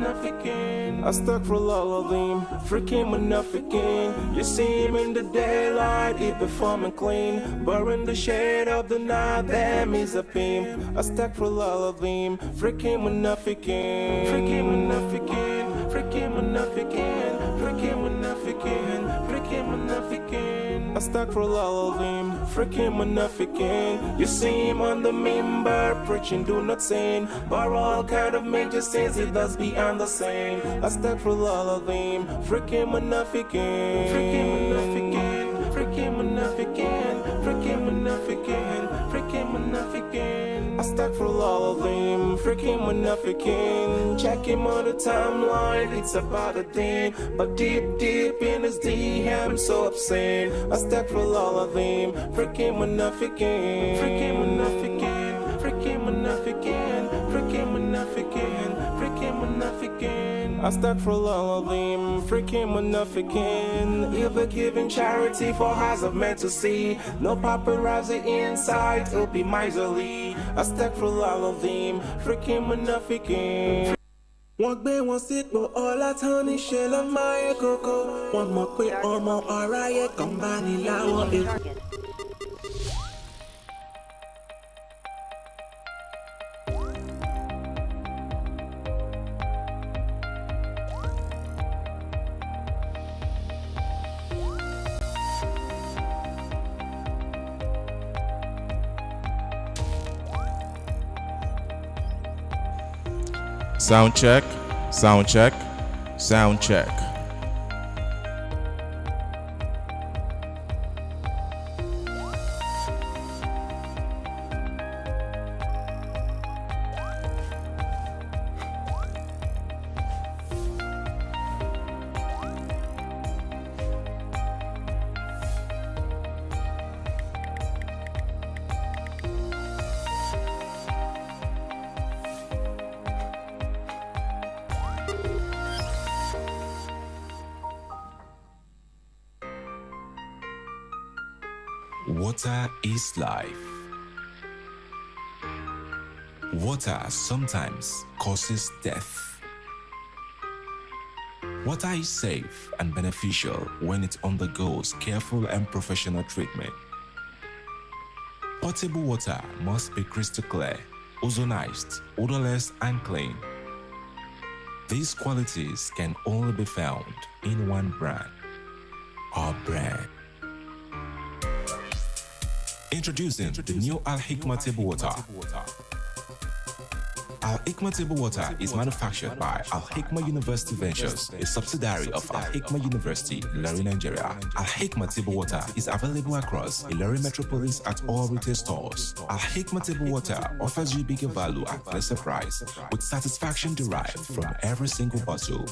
munafikin. Astaghfirullah, freaking munafikin. You see him in the daylight, he performing clean, but in the shade of the night, them is a pimp. Astaghfirullah, freaking munafikin. Freaking munafikin. Freaking munafikin. Freaking munafikin. Freaking munafikin. Astaghfirullah, freaking munafikin. You see him on the minbar preaching, do not sin, but all kind of major sins he does beyond the same. Astaghfirullah, freaking munafikin. Freaking munafikin. Freaking munafikin. Freaking munafikin. Freaking munafikin. Astaghfirullah, freaking munafikin. Check him on the timeline, it's about a day, but deep in his DM, so obscene. Astaghfirullah, freaking munafikin. Freaking munafikin. Freaking munafikin. Freaking munafikin. Freaking munafikin. Astaghfirullah, freaking munafikin. Either giving charity for eyes of men to see, no paparazzi inside, it'll be miserly. Astaghfirullah, freaking munafikin. Wọ́n gbé wọn sípò ọlá tán níṣẹ́ ló máa yẹ kókó. Wọ́n mọ̀ pé ọmọ aráyé kan bá ní láwọn èkó. Sound check, sound check, sound check. Water is life. Water sometimes causes death. Water is safe and beneficial when it undergoes careful and professional treatment. Potable water must be crystal clear, ozonized, odorless, and clean. These qualities can only be found in one brand, our brand. Introducing the new Al-Hikmah table water. Al-Hikmah table water is manufactured by Al-Hikmah University Ventures, a subsidiary of Al-Hikmah University, Ilorin, Nigeria. Al-Hikmah table water is available across Ilorin Metropolis at all retail stores. Al-Hikmah table water offers you bigger value at lesser price, with satisfaction derived from every single bottle.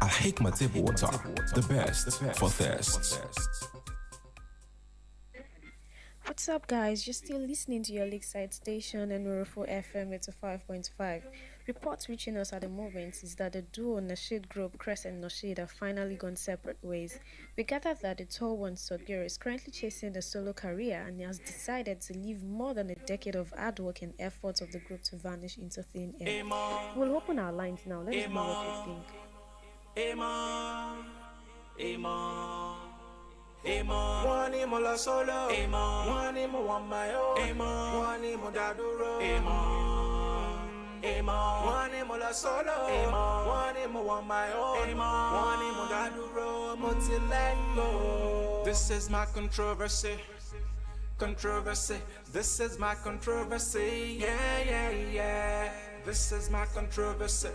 Al-Hikmah table water, the best for thirst. What's up, guys? You're still listening to your Lakeside station and Nurufo FM 85.5. Reports reaching us at the moment is that the duo Nasheed Group, Crest and Nasheed, have finally gone separate ways. We gathered that the tall one, Sodgir, is currently chasing a solo career and he has decided to leave more than a decade of hard work and efforts of the group to vanish into thin air. We'll open our lines now. Let's know what you think. One imo la solo, one imo one my own, one imo daduro, one imo la solo, one imo one my own, one imo daduro, motilengo. This is my controversy. This is my controversy. Yeah. This is my controversy.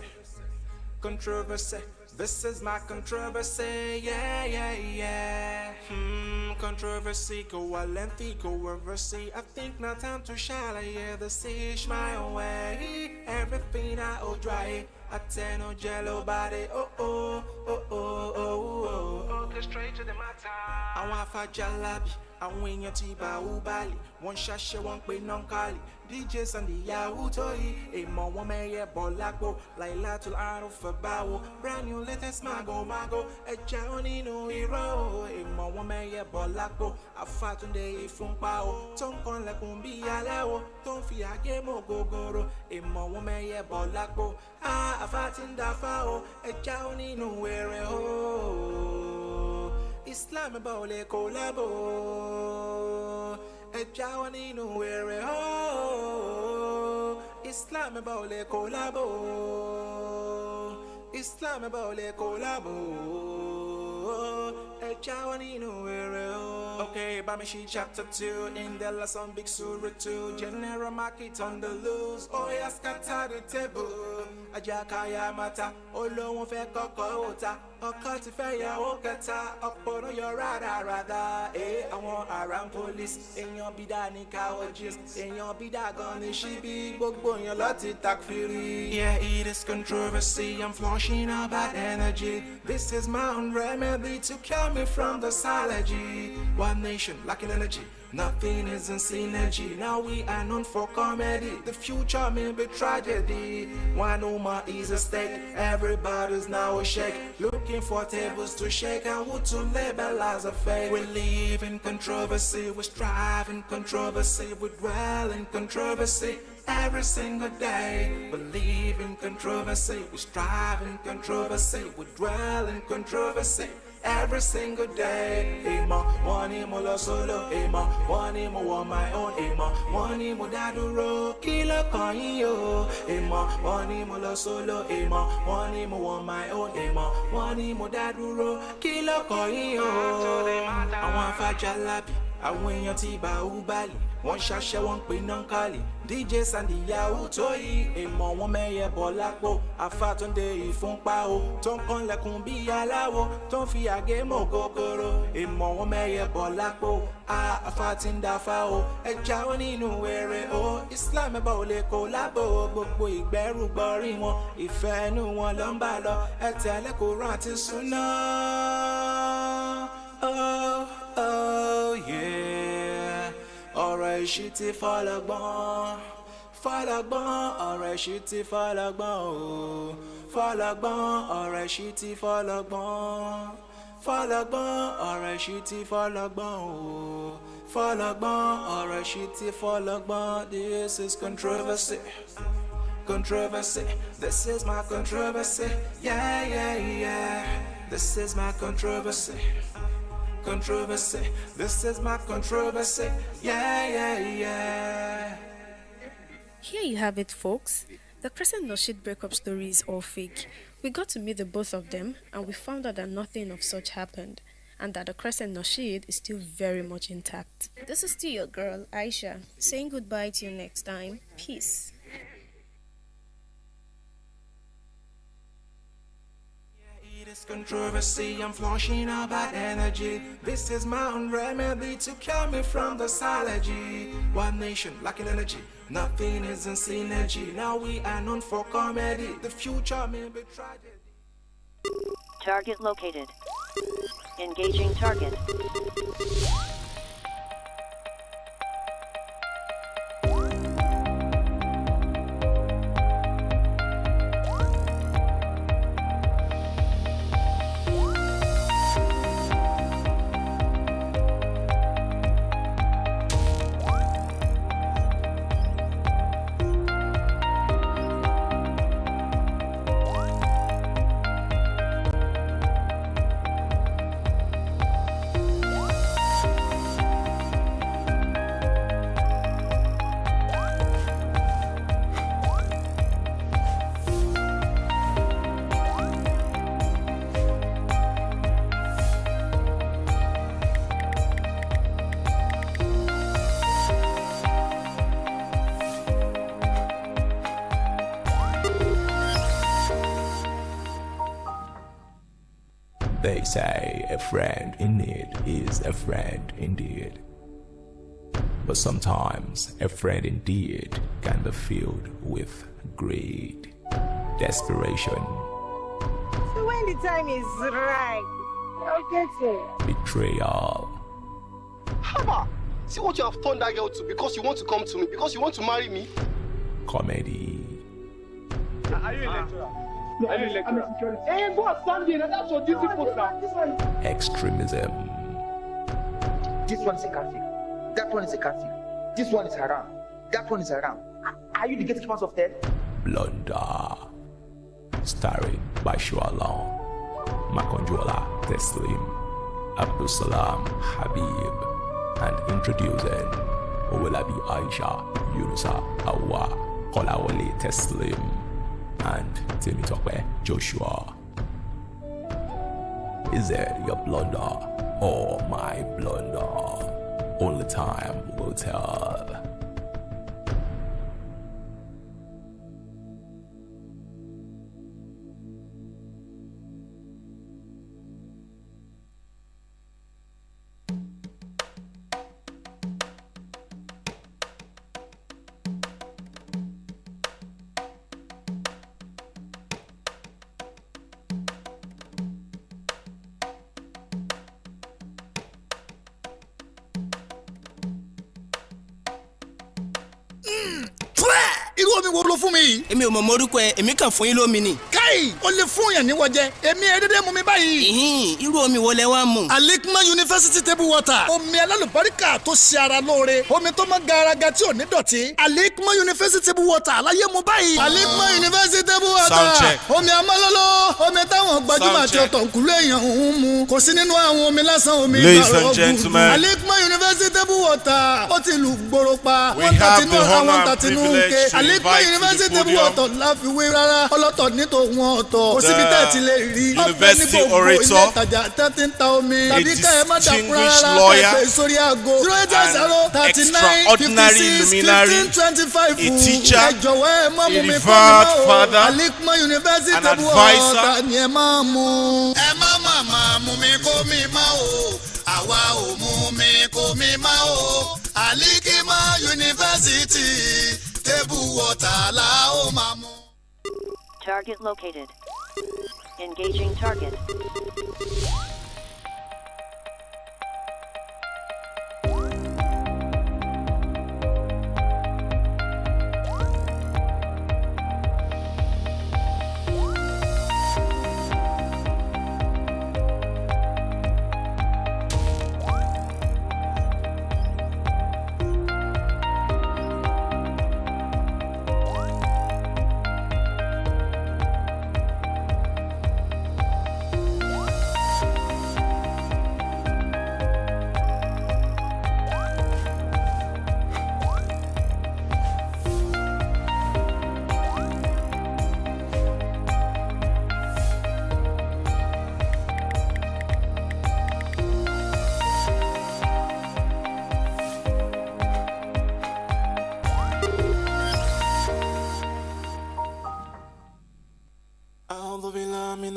This is my controversy, yeah. Controversy, go a lengthy, go reversey. I think now time to shine, yeah, the sea my way. Everything I owe dry, I tell no jello body, oh. Go straight to the matter. I want for jalabi, àwọn èèyàn ti bá wú báàlì wọ́n ń ṣàṣẹ wọ́n ń pe nọ́ńkàlì DJs and the Yahoo toy èèmọ̀ wọn mẹ́yẹ bọ̀ lápò láìláàtò àrùn fẹ̀báwò brand new latest mago ẹja onínú irọ́ èèmọ̀ wọn mẹ́yẹ bọ̀ lápò àfàtúndé ìfúnpá o tó ń kan lẹ́kùn bí aláwọ̀ tó ń fi àgé mọ́ gògòrò èèmọ̀ wọn mẹ́yẹ bọ̀ lápò àfàtúndáfà o ẹja onínú wẹ̀rẹ̀ o Islam bá ò lè kó lábò ẹja wọn nínú wẹ̀rẹ̀ o Islam bá ò lè kó lábò Islam bá ò lè kó lábò ẹja wọn nínú wẹ̀rẹ̀ o. Okay, Bamishi chapter 2 in the lesson big surah 2 general market on the loose oh yeah scatter the table ajakaya mata olóhùn fẹ́ kọ́kọ́ òta ọkọ ti fẹ́ yàwó kẹta ọ̀pọ̀nà yọ rádaràda àwọn around police èèyàn bídà ní cowardice èèyàn bídà gan ní ṣíbí gbogbo èèyàn láti takfiri. Yeah, it is controversy, I'm flushing out bad energy. This is my own remedy to cure me from the allergy. One nation lacking energy, nothing is in synergy. Now we are known for comedy, the future may be tragedy. One Uma is a stake, everybody's now a shake, looking for tables to shake and wood to label as a fake. We live in controversy, we strive in controversy, we dwell in controversy every single day. Believe in controversy, we strive in controversy, we dwell in controversy every single day. Emo, one emo lo solo, emo, one emo on my own, emo, one emo daduro, kilo kanyo, emo, one emo lo solo, emo, one emo on my own, emo, one emo daduro, kilo kanyo. I want fajalabi, I want your tiba ubali. Wọ́n ṣàṣẹ wọ́n pe nọ́ńkàlì DJs and the Yahoo toy èèmọ̀ wọn mẹ́yẹ bọ̀ lápò àfàtúndé ìfúnpá o tó ń kan lẹ́kùn bí aláwọ̀ tó ń fi àgé mọ́ gògòrò èèmọ̀ wọn mẹ́yẹ bọ̀ lápò àfàtúndáfà o ẹja wọn nínú wẹ̀rẹ̀ o Islam bá ò lè kó lábò gbogbo ìgbẹ́rù gbọ́rí wọn ìfẹ́ inú wọn ló ń bá lọ ẹ̀tẹ̀lẹ́ kò rán àti súná. Oh yeah. Ọ̀rọ̀ ìṣítí fọlọ́gbọ́n ọ̀rọ̀ ìṣítí fọlọ́gbọ́n o fọlọ́gbọ́n ọ̀rọ̀ ìṣítí fọlọ́gbọ́n ọ̀rọ̀ ìṣítí fọlọ́gbọ́n o fọlọ́gbọ́n ọ̀rọ̀ ìṣítí fọlọ́gbọ́n. This is controversy. This is my controversy. Yeah. This is my controversy. This is my controversy. Yeah. Here you have it, folks. The Crescent Nasheed breakup story is all fake. We got to meet the both of them, and we found out that nothing of such happened, and that the Crescent Nasheed is still very much intact. This is still your girl, Aisha, saying goodbye to you next time. Peace. Controversy, I'm flushing out bad energy. This is my own remedy to cure me from the allergy. One nation lacking energy, nothing is in synergy. Now we are known for comedy, the future may be tragedy. Target located. Engaging target. They say a friend in need is a friend indeed. But sometimes a friend indeed can be filled with greed, desperation, So when the time is right, I'll get it. betrayal, Haba! See what you have turned that girl to because you want to come to me, because you want to marry me. Comedy. Are you a lecturer? No, are you a lecturer? Hey, go and stand here. That's your duty post now. Extremism. This one is a kafir. That one is a kafir. This one is haram. That one is haram. Are you the gatekeepers of hell? Blunder. Starring Bashua Long, Makonjola Teslim, Abdul Salam Habib, and introducing Owelabi Aisha, Yunusa Awa, Kolawole Teslim, and Temitope Joshua. Is it your blunder or my blunder? Only time will tell. irú omi wo ló fún mi yìí. èmi ò mọ̀ mọ́rúkọ ẹ èmi kàn fún yín lómi ni. káì ó lè fún yàn níwọ̀ jẹ èmi ẹ̀ẹ́dẹ́dẹ́ mú mi báyìí. irú omi wo lẹ wá mú. Al-Hikmah University table water omi alálùbáríkà tó ṣe ara lóore omi tó mọ́ garaga tí ò ní dọ̀tí. Al-Hikmah University table water láyé mu báyìí. Al-Hikmah University table water omi amọ́lọ́lọ́ omi táwọn gbajúmọ̀ àti ọ̀tọ̀kùlú èèyàn ń mu kò sí nínú àwọn omi lásán omi ìgbàlódé. Al-Hikmah University table water ó ti lù gbòòrò pa wọ́n tàtinú àwọn tàtinú nke. Al-Hikmah University table water láfiwé rárá ọlọ́tọ̀ nítò wọn ọ̀tọ̀ kò síbi tẹ́ ẹ ti lè rí ọ̀fẹ́ ní gbogbo ilé ìtajà tẹ́tí ń ta omi tàbí ká ẹ má dàkú rárá ẹgbẹ́ sórí aago 08039561525 ẹ jọ̀wọ́ ẹ má mú mi kọ́ mi mọ́ o Al-Hikmah University table water ni ẹ má mú. ẹ má má mú mi kó mi mọ́ o àwa ò mú mi kó mi mọ́ o Al-Hikmah University table water la ó máa mú. Target located. Engaging target.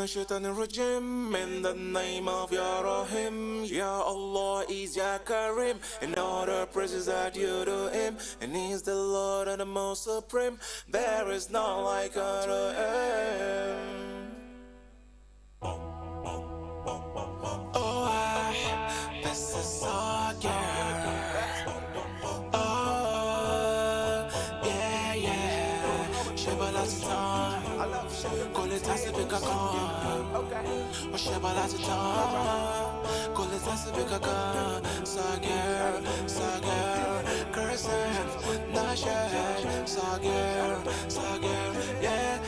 Shaitan rajim in the name of Ya Rahim, Ya Allah is Ya Karim, and all the praises are due to Him, and He's the Lord and the Most Supreme. There is none like unto Him. Oh, this is our girl. Oh, yeah. Shabba last time. Call it as a big car. Shabba last time. Call it as a big car. Sager, cursing, Nasha, Sager, yeah.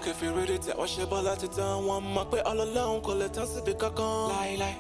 If you ready to wash your ball at the time, one mark by all alone, call it as a big lie,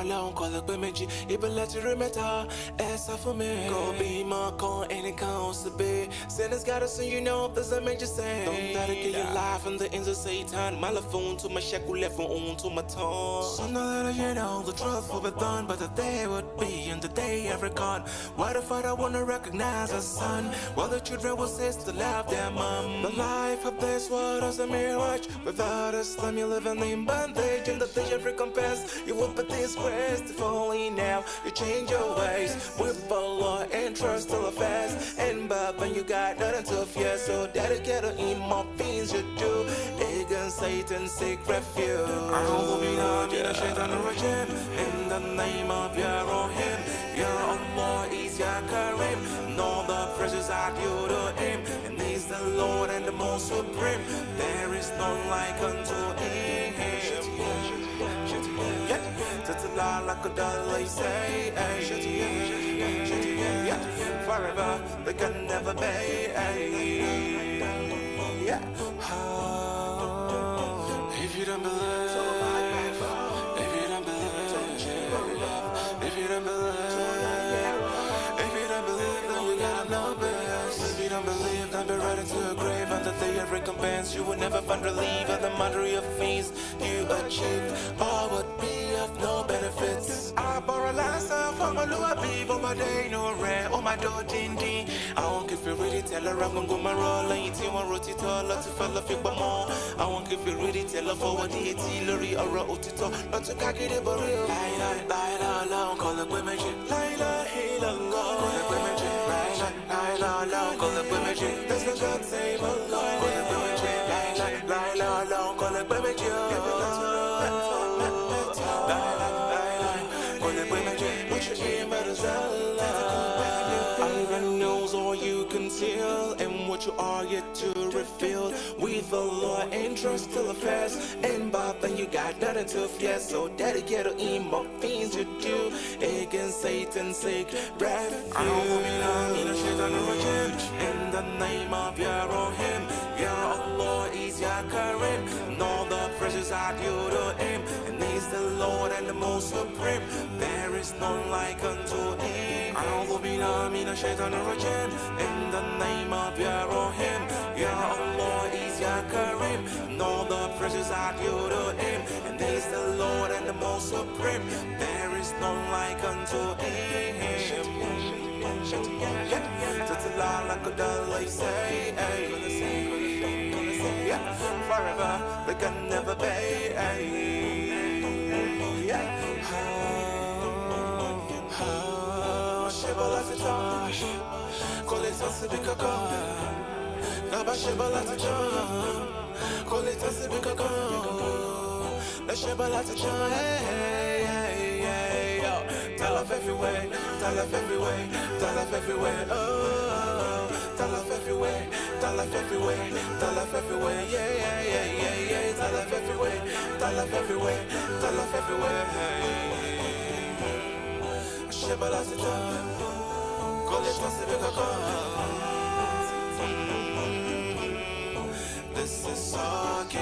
alone, call it by me, even let you remember, essa for me, go be my con, any counts to be. Sinners gotta so you know if there's a major sin. Don't dedicate your life in the ends of Satan, my phone to my shackle left on to my tongue. So now that you know the truth will be done, but the day would be and the day every God. Why the father wanna recognize a son? While the children will say to love their mom. The life of this world is a mirage. Without Islam you live in bondage. And the day of recompense you will be disgraced. If only now you change your ways. With Allah and trust till the fast. And but when you got nothing to fear, so dedicate to him more things you do. Against against Satan, seek refuge. In the name of Yarohim, Ya Allah is Ya Karim, and all the praises are due to Him, and He's the Lord and the most supreme. There is none like unto Him. Forever they can never be. If you don't believe, if you don't believe, if you don't believe, if you don't believe, then you gotta know best. If you don't believe, then be ready to a grave. And the day of recompense, you will never find relief. And the matter of things you achieve, all would be of no benefits. I borrow last from a lower people, my day no rare, oh my door dindy. I won't give you really tell her I'm gonna go my roll. And you team on roti to a lot to fell off your more. I won't give you really tell her for what the artillery or a otito, not to kaki the barrel. Lie, call the women, lie, heal and go. Call the women, lie, call the women, there's no God save a Lord. Call the women, lie, call the women, Iron knows all you conceal, and what you are yet to reveal. With the law and trust till the fast, and by then you got nothing to fear. So dedicate to him what things you do against Satan's sake. Refuge. In the name of Yarohim, Ya Allah is Ya Karim, and all the praises are due to Him, and He's the Lord and the most supreme. There is none like unto Him. In the name of Yarohim, Ya Allah is Ya Karim, and all the praises are due to Him, and He's the Lord and the most supreme. There is none like unto Him. Forever they can never be. Tell off everywhere, tell off everywhere, tell off everywhere, oh, tell off everywhere, tell off everywhere, tell off everywhere, yeah, tell off everywhere, tell off everywhere, tell off everywhere, Shibboleth, call it this is our gear.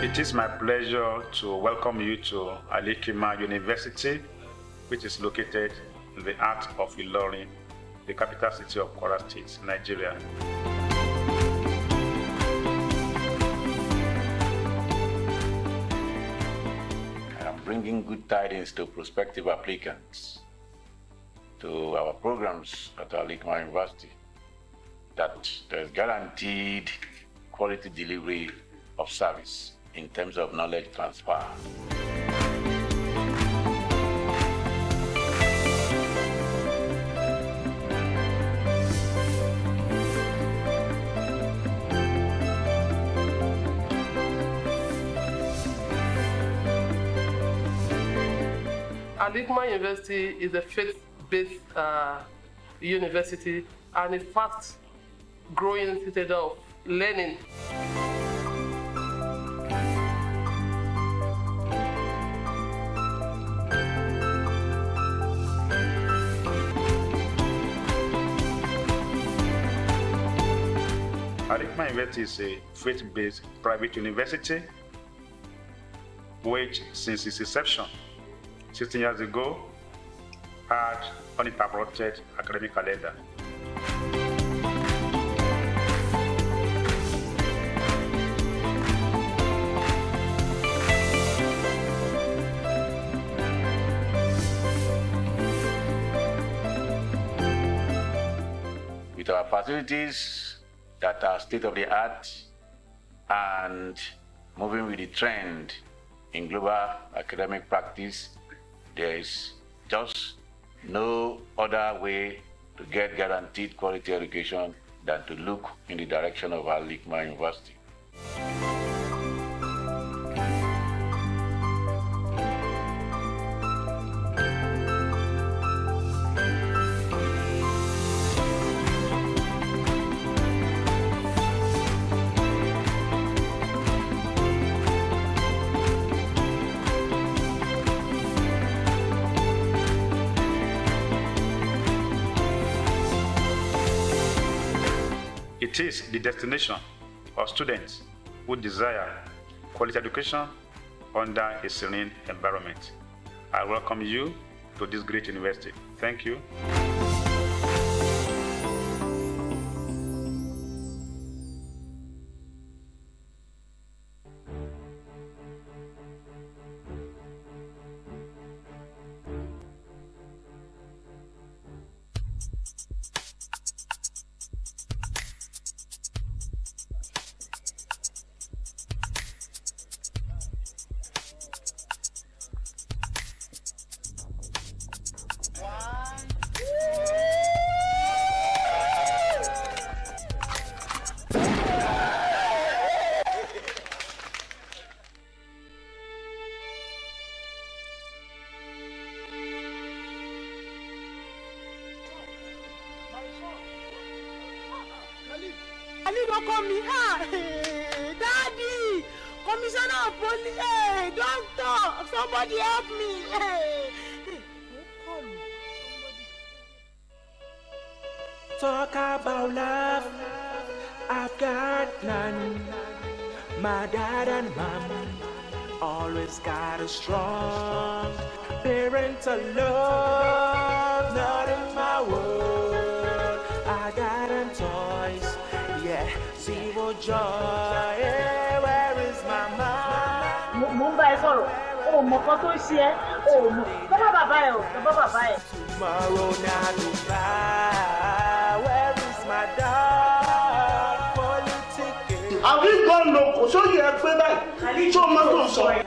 It is my pleasure to welcome you to Al-Hikmah University, which is located in the heart of Ilorin, the capital city of Kwara State, Nigeria. I am bringing good tidings to prospective applicants to our programs at Al-Hikmah University that there is guaranteed quality delivery of service in terms of knowledge transfer. Al-Hikmah University is a faith-based university and a fast-growing citadel of learning. Al-Hikmah University is a faith-based private university which, since its inception 16 years ago, had uninterrupted academic calendar. With our facilities that are state-of-the-art and moving with the trend in global academic practice, there is just no other way to get guaranteed quality education than to look in the direction of Al-Hikmah University. It is the destination of students who desire quality education under a serene environment. I welcome you to this great university. Thank you. Daddy! Commissioner of Police! Hey, doctor! Somebody help me! Hey! Talk about love, I've got none. My dad and mom always got a strong parental love. Not in my world, I got them toys, yeah, zero joy. Yeah, where is my mom? Mumbai sọ̀rọ̀, o mọ̀ kan tó ṣe ẹ́, o mọ̀. Bàbá bàbá ẹ̀ o, bàbá bàbá ẹ̀. Tomorrow now Dubai, where is my dog? Politicking. Have you gone local? So you have played back. Show my phone, sorry.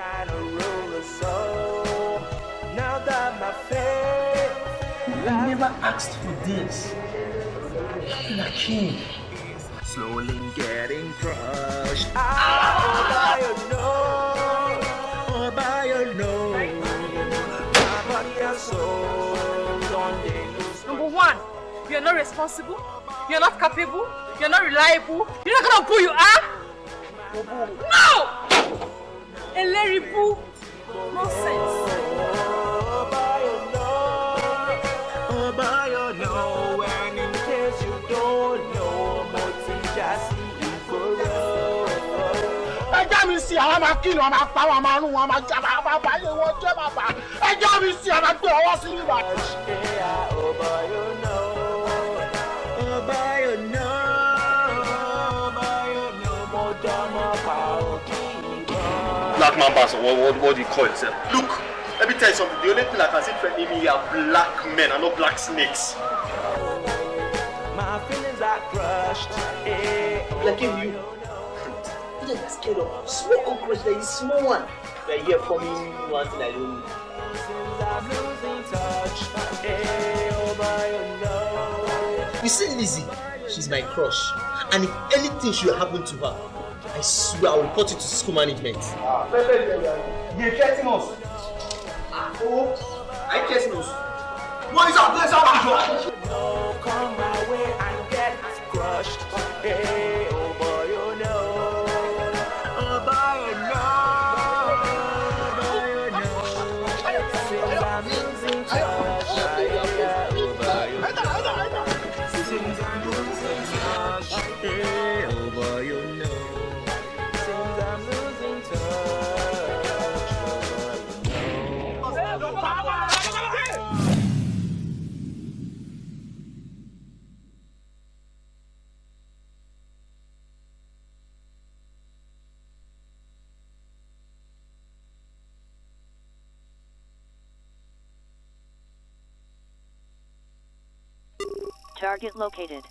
Now that my faith, I never asked for this. Lucky. Slowly getting crushed. Oh, by your nose, my body and soul. Number one, you're not responsible, you're not capable, you're not reliable, you're not gonna who you are. No! A Larry Boo. Nonsense. Oh, by your nose, and in case you don't know, just mi sí àwọn máa kí ni wọn máa pa wọn máa rún wọn máa jà máa bá yẹ wọn jẹ máa bá ẹjọ́ mi sí àwọn gbé ọwọ́ sí nígbà. Black man person, what do you call yourself? Look, let me tell you something. The only thing I can see threatening me are black men and not black snakes. My feelings are crushed. Like if you are scared of small cockroach, there is small one. They're here coming one thing I don't know. I'm losing touch. You see Lizzie, she's my crush. And if anything should happen to her, I swear I'll report it to school management. You're getting us. Oh, I getting us. What is our place out? No, come my way and get crushed. Hey, oh boy, you know. Oh boy, you know. Since I'm losing touch. Since I'm losing touch. Hey, oh boy. Target located.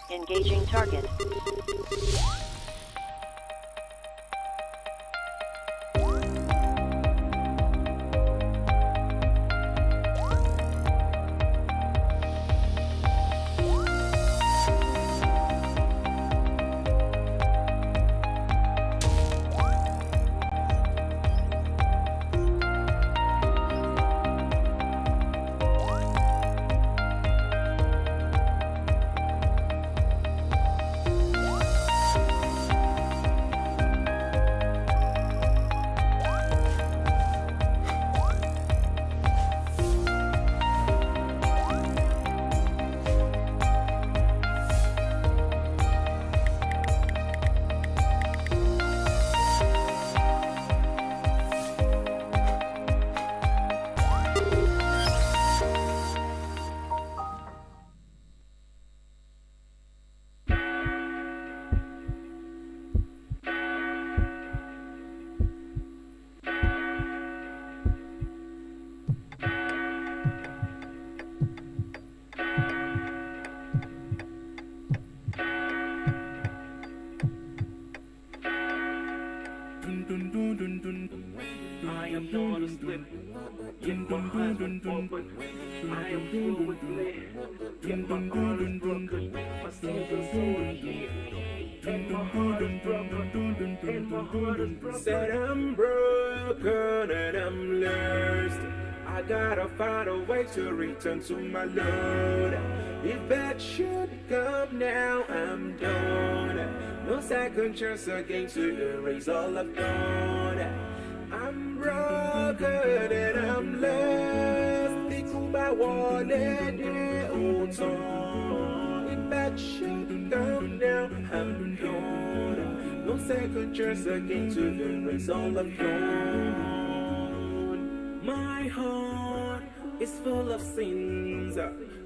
Engaging target. I am not asleep. In my eyes are open. I am full with light. In my heart is broken. My sins are so deep. And my heart is broken. And my heart is broken. Said I'm broken and I'm lost. I gotta find a way to return to my Lord. If that should come now, I'm done. No second chance again to erase all I've done. I'm broken and I'm lost. Think about what I did all time. If that should come now, I'm done. No second chance again to erase all I've done. My heart is full of sins.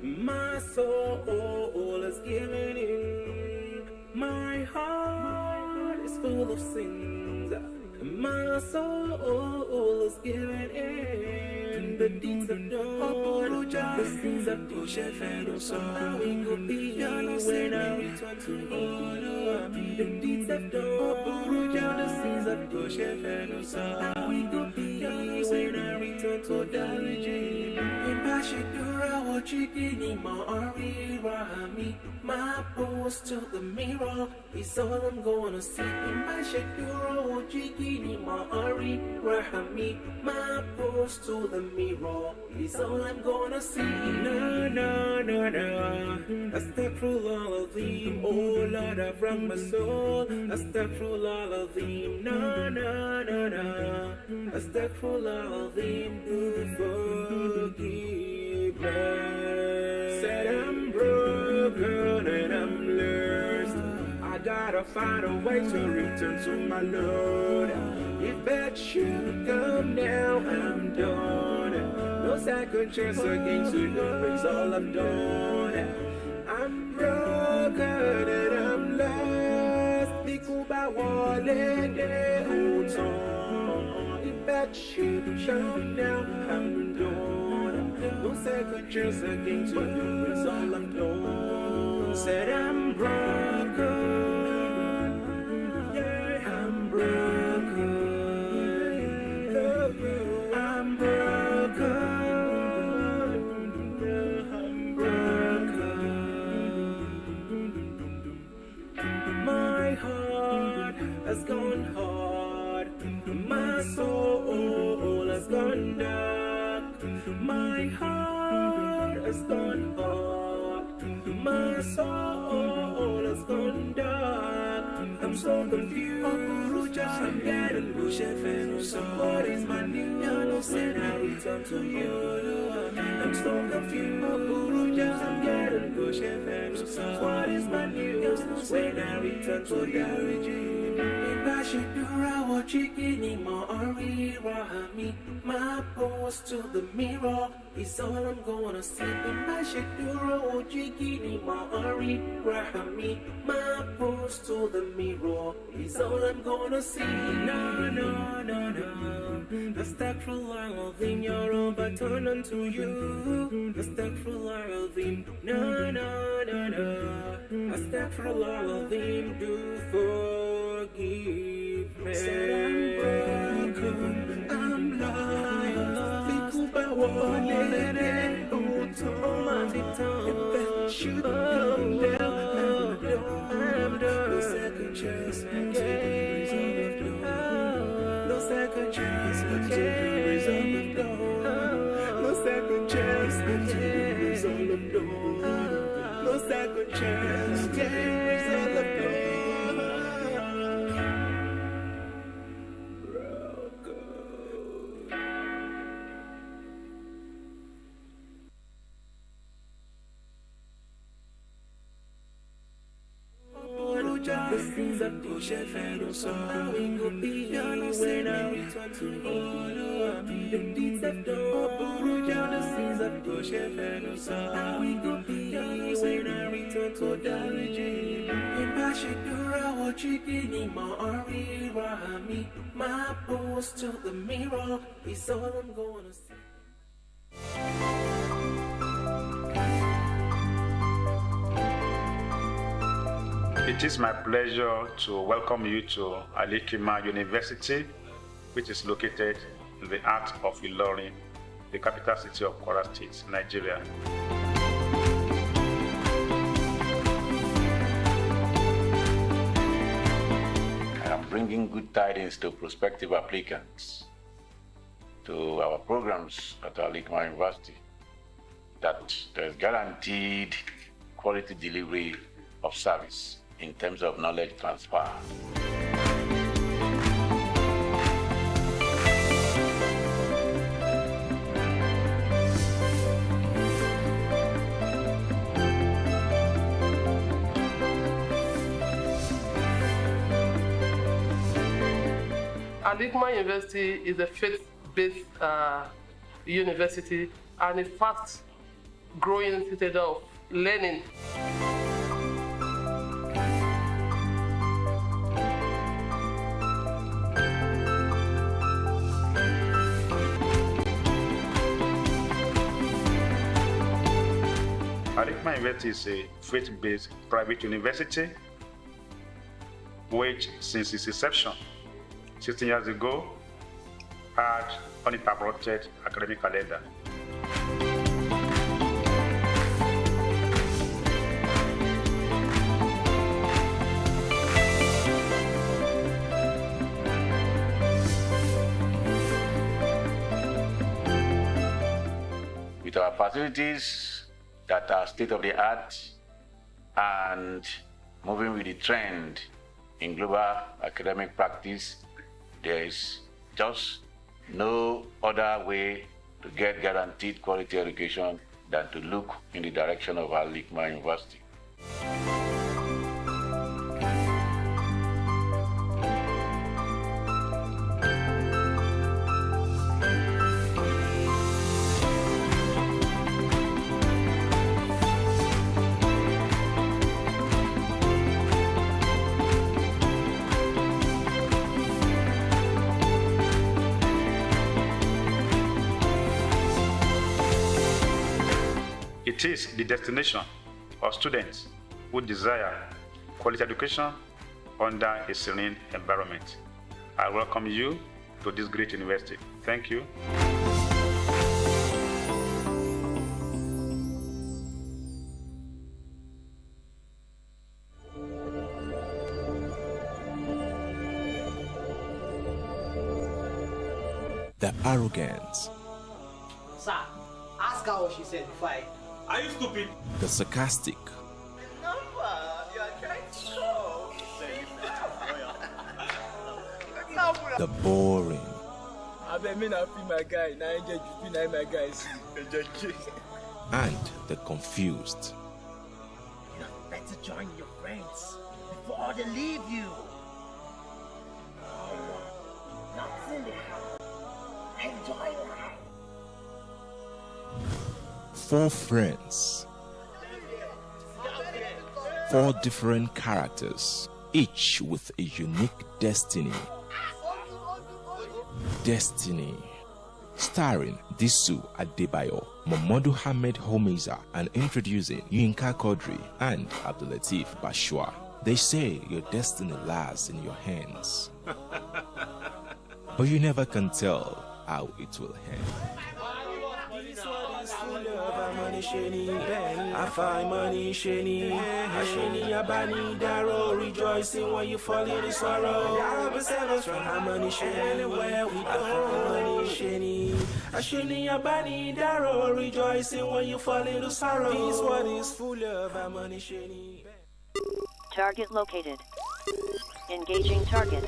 My soul is giving in. My heart is full of sins. My soul is giving in. The deeds of done, the sins of done. So how we go be when I return to you. The deeds of done, the sins of done. So how we go be when I return to the regime. Impashidura wachikini maari rahami. My post to the mirror is all I'm gonna see. Impashidura wachikini maari rahami. My post to the mirror is all I'm gonna see. No, no, no, no. Astaghfirullah Azim. Oh Lord, I've wronged my soul. Astaghfirullah Azim. No, no, no, no. Astaghfirullah Azim. Forgive me. Said I'm broken and I'm lost. I gotta find a way to return to my Lord. If that should come now, I'm done. No second chance again to erase all I've done. I'm broken and I'm lost. Think about what I did all time. If that should come now, I'm done. No second chance again to erase all I've done. Said I'm broken. Yeah, I'm broken. I'm broken. I'm broken. My heart has gone hard. My soul has gone dark. My heart has gone hard. My soul has gone dark. I'm so confused. I'm getting bullshit. So what is my news? When I return to you, I'm so confused. I'm getting bullshit. So what is my news? When I return to you. Impashidura wachikini maari rahami. My post to the mirror is all I'm gonna see. Impashidura wachikini maari rahami. My post to the mirror is all I'm gonna see. No, no, no, no. Astaghfirullah al-Azim, Ya Rabb, I turn unto you. Astaghfirullah al-Azim, no, no, no, no. Astaghfirullah al-Azim, do forgive me. I'm lost. People by one and on my tongue. Should come down. I'm done. No second chance. No second chance until the result of dawn. No second chance until the result of dawn. No second chance until the result of dawn. The sins of the shepherd, so how we go be when I return to you. The deeds of the sins of the shepherd, so how we go be when I return to the regime. In Bashidura, what you did in my Rahami, my post to the mirror is all I'm gonna see. It is my pleasure to welcome you to Al-Hikmah University, which is located in the heart of Ilorin, the capital city of Kwara State, Nigeria. I am bringing good tidings to prospective applicants to our programs at Al-Hikmah University that there is guaranteed quality delivery of service in terms of knowledge transfer. Al-Hikmah University is a faith-based university and a fast-growing citadel of learning. Al-Hikmah University is a faith-based private university which, since its inception 16 years ago, had uninterrupted academic calendar. With our facilities that are state-of-the-art and moving with the trend in global academic practice, there is just no other way to get guaranteed quality education than to look in the direction of Al-Hikmah University. It is the destination of students who desire quality education under a serene environment. I welcome you to this great university. Thank you. The arrogance, Sir, ask her what she said before I... Are you stupid? the sarcastic, Number, you are trying to show. the boring, I mean, I feel my guy. Now I get you feel my guys. and the confused. You have better join your friends before they leave you. Not in the house. Enjoy life. 4 friends, 4 different characters, each with a unique destiny. Destiny Starring Disu Adebayo, Momodu Hamed Homeza, and introducing Yinka Kodri and Abdulateef Bashwa. They say your destiny lies in your hands, but you never can tell how it will end. I find money shiny. I shiny abani daro, rejoicing when you fall into sorrow. I money shiny where we go. Money shiny. I shiny abani daro, rejoicing when you fall into sorrow. This what is full of money shiny. Target located. Engaging target.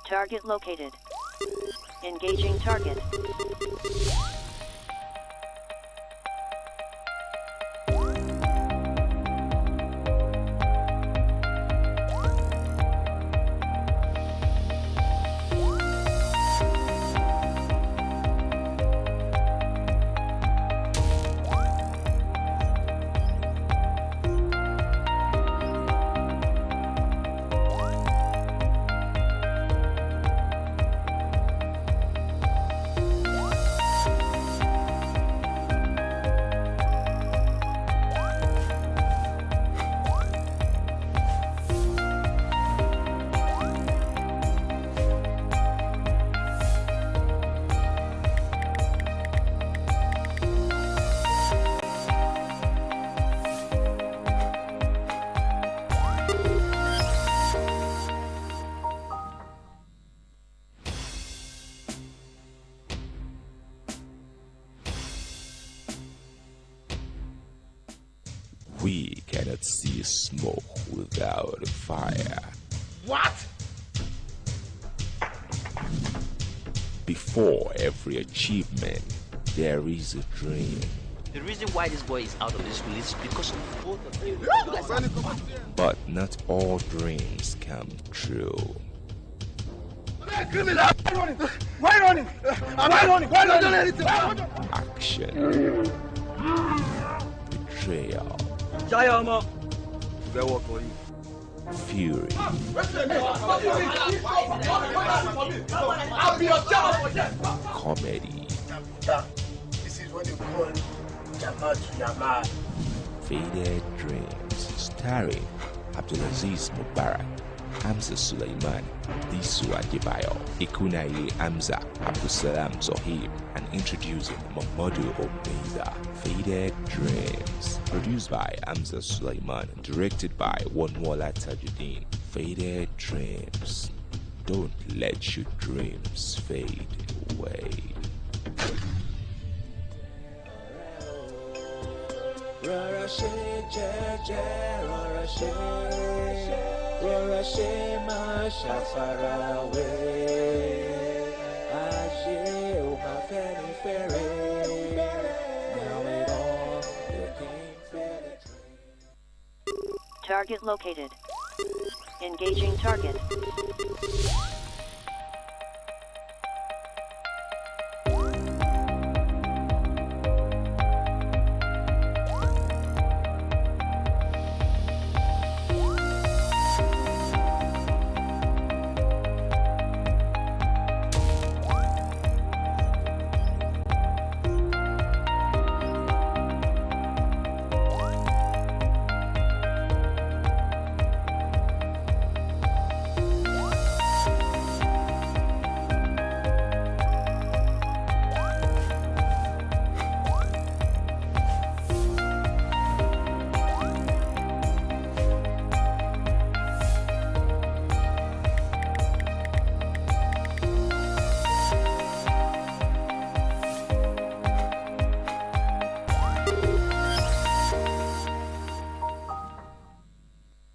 Target located. Engaging target. We cannot see smoke without fire. What? Before every achievement, there is a dream. The reason why this boy is out of this school is because of both of you. But not all dreams come true. Criminal! Why running? Why running? Why not doing anything? Action. Betrayal. Fury. Comedy. This is what you call Yama to Yama. Faded Dreams. Starring Abdulaziz Mubarak, Hamza Sulaiman, Disu Adebayo, Ikunaye Hamza, Abdusalam Zohib, and introducing Momodu Obeiza. Faded Dreams. Produced by Hamza Sulaiman, directed by Wanwala Tajuddin. Faded Dreams. Don't let your dreams fade away. Rọra ṣe jẹ́jẹ́, rọra ṣe má ṣàfarawé. Ayé ò máa fẹ́ ní fẹ́rẹ̀. Now it all looking better. Target located. Engaging target.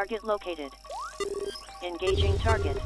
Target located. Engaging target.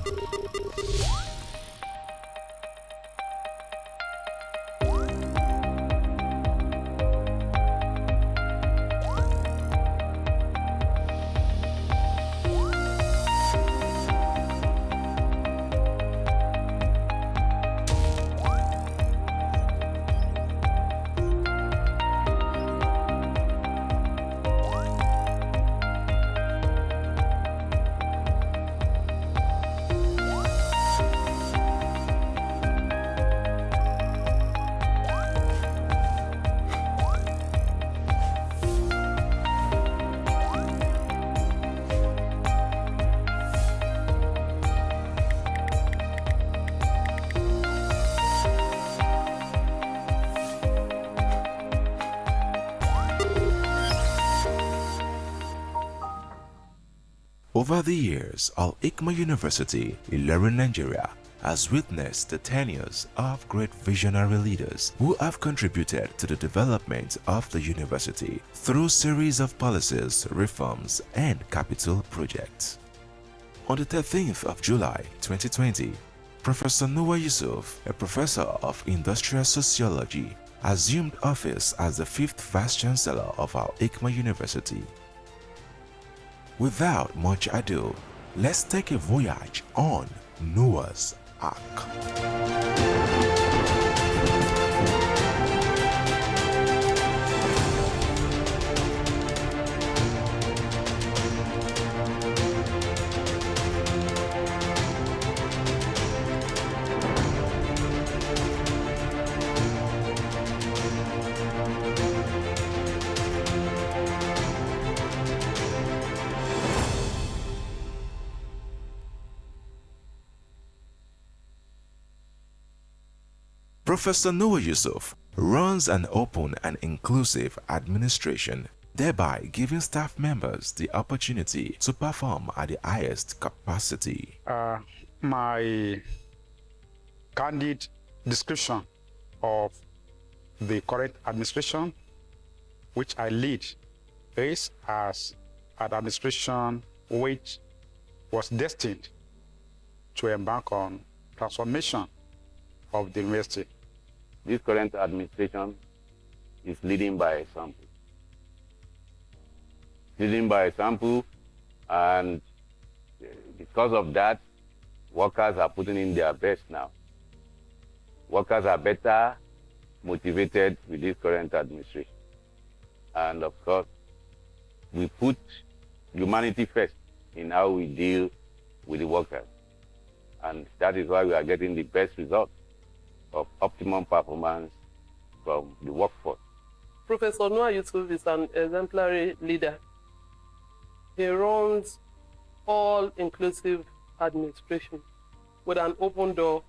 Over the years, Al-Hikmah University, Ilorin, Nigeria, has witnessed the tenures of great visionary leaders who have contributed to the development of the university through series of policies, reforms, and capital projects. On the 13th of July 2020, Professor Noah Yusuf, a professor of industrial sociology, assumed office as the 5th Vice-Chancellor of Al-Hikmah University. Without much ado, let's take a voyage on Noah's Ark. Professor Noah Yusuf runs an open and inclusive administration, thereby giving staff members the opportunity to perform at the highest capacity. My candid description of the current administration, which I lead, is as an administration which was destined to embark on transformation of the university. This current administration is leading by example. Leading by example, and because of that, workers are putting in their best now. Workers are better motivated with this current administration. And of course, we put humanity first in how we deal with the workers. And that is why we are getting the best results of optimum performance from the workforce. Professor Noah Yusuf is an exemplary leader. He runs all-inclusive administration with an open-door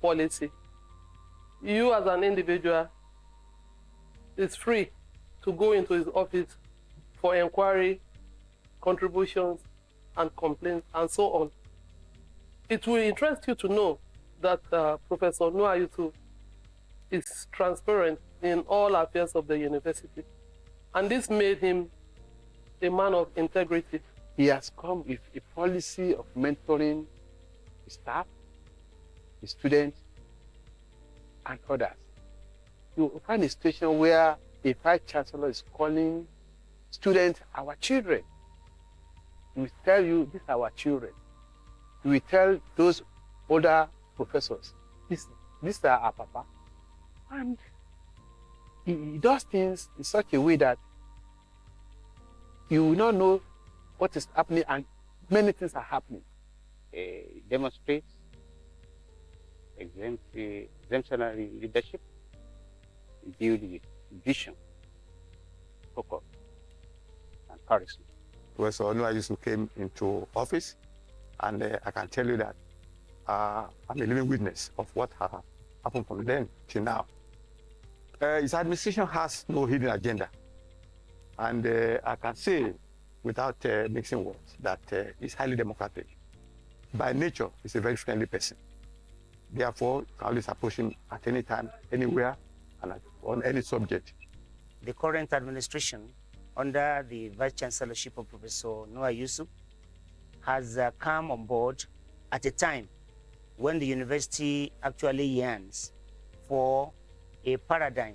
policy. You as an individual is free to go into his office for inquiry, contributions, and complaints, and so on. It will interest you to know that Professor Noah Yusuf is transparent in all affairs of the university. And this made him a man of integrity. He has come with a policy of mentoring his staff, his students, and others. You find a situation where a vice-chancellor is calling students our children. He will tell you, these are our children. He will tell those older professors, these are our papa. And he does things in such a way that you will not know what is happening, and many things are happening. Demonstrates exemplary leadership, build with vision, focus, and charisma. Professor Noah Yusuf came into office, and I can tell you that I'm a living witness of what has happened from then till now. His administration has no hidden agenda. And I can say, without mixing words, that he's highly democratic. By nature, he's a very friendly person. Therefore, you can always approach him at any time, anywhere, and on any subject. The current administration, under the Vice-Chancellorship of Professor Noah Yusuf, has come on board at a time when the university actually yearns for a paradigm